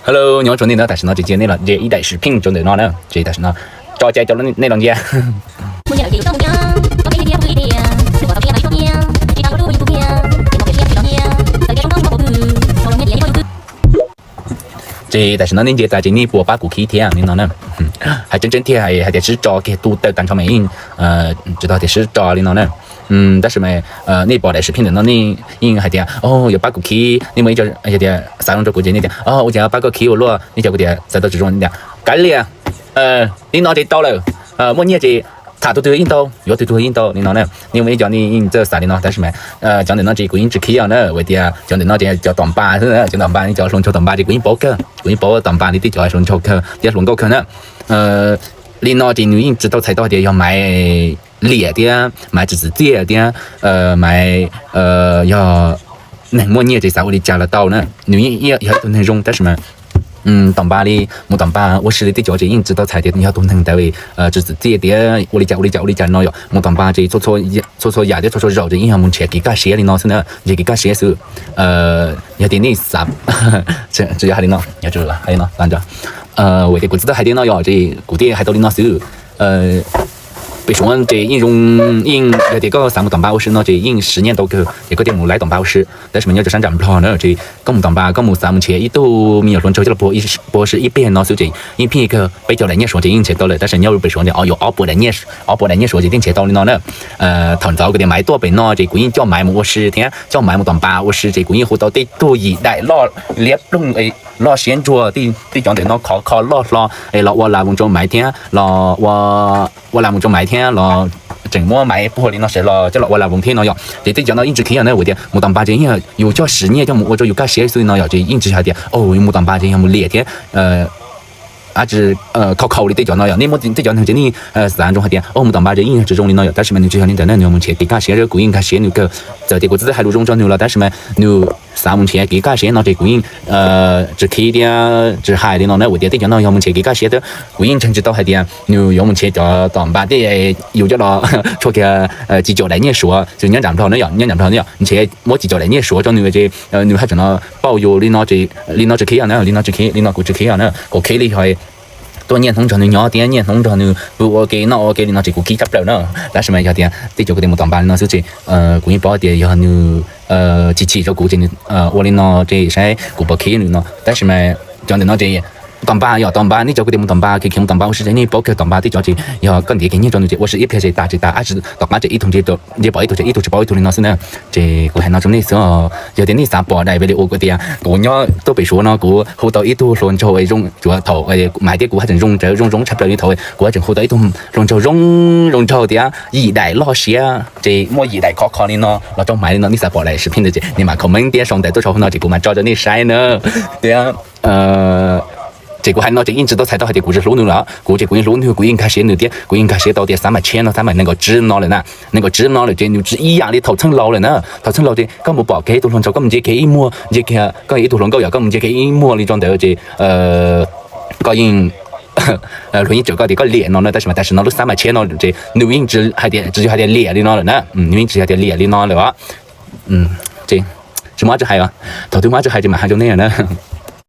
Hello，你好，兄弟呢？但是呢，这呢了，这一代视频中的呢，这但是呢，找姐叫了那两姐。这但是呢，人家在这里播把过去天，你呢？还真天还得是找给读的单场面知道的是找你呢。但是嘛，你播的视频的那你还点要把个 key， 你们就点三龙着过节那点我就要把个 key 我录，你叫个点在到这种那点，干了你拿这到了我你这他都引导，要都引导，你呢？你为叫你这啥的呢？但是嘛，讲的那这个音只 key 啊呢，为的讲的那这叫当班是叫当班，你叫龙桥当班这个音包个，音包当班你得叫龙桥去，点龙高去呢，你那这女人知道才到的要买。烈的，买自己的，买要能么你这啥我的加了到呢？女人也都能用，但是嘛，当爸的没当爸，我是的叫这人知道才的，你要都能单位自己的，我的家那样，没当爸这搓牙的搓肉的，影响没钱给干些的那是呢，这给干些是要点你啥，这要还的呢，要知道还有呢，反正为的故知道还的那样，这古典还到的那是被说这引这个三木当巴士呢，这引10年多个，这个点木来当巴士，但是没有这山站不好呢，这刚木当巴，刚木三木钱一都没有说这个博士一边呢，所以这影片个被叫来年说这引钱到了，但是你要被说的有博来年说这点钱到了呢，唐早个点买多倍呢，这个引叫买木10天，叫买木当巴我是这个引活到得多一代老列龙老先着的讲的那考老我来温州买天老我来温州买天老整么买不好的那些了，叫我来温天那样，这讲到一直可以那为的，木当巴这样有叫10年叫我这有干些所以那样这一直下的木当巴这样木烈天只考的对讲那样，你莫对讲成这里3种下的木当巴这影之中的那样，但是嘛你最好你在那你们去给干些这个影干些那个这这个自己还路中找牛了，但是嘛你3文钱给干些那这个影只可以的只海的那为的对讲那要么去给干些的个影成知道还的你要么去叫当巴的有叫了说个几角来你说就你讲不好那样你去莫几角来你说找你这你还整了保佑你那这可以啊那你那只可以你那个只可以啊那个可以厉害多年通常的鸟点年通常的我给你那这个给不了呢，但是嘛要点对这个点没当班那是这故意包的要你机器这个这我的那这些古不可以呢，但是嘛讲的那这当班要当班，你叫个点没当班，可以当班，我是这你包括当班的叫这要跟这给你讲的这，我是一片这打，还是当班这一通这都你包一头这包一头的那是呢，这我还那种那时候有点你啥包来为了我个的，我鸟都被说呢，我后到一头龙舟为容主要头买的股还真容差不了一头我还真后到一头龙舟容舟的一代老些这么一代考的呢，那种买的呢你啥包来视频的这，你买口门点上的多少那这个嘛照着你晒呢，对啊这个还拿这影知道才到还得故事路牛了，估计故意路牛故意开些牛的，故意开些到点300钱了，300那个纸拿了呢，那个纸拿了这牛纸一样的头层捞了呢，头层捞的，根本不给多龙舟，根本就给一摸，就给个一多龙高要根本就给一摸那种的这高音。论这个的个脸了，但是那都300钱了，这牛影纸还得脸的拿了呢，牛影纸还得脸的拿了这什么这还头头嘛这还就那样呢。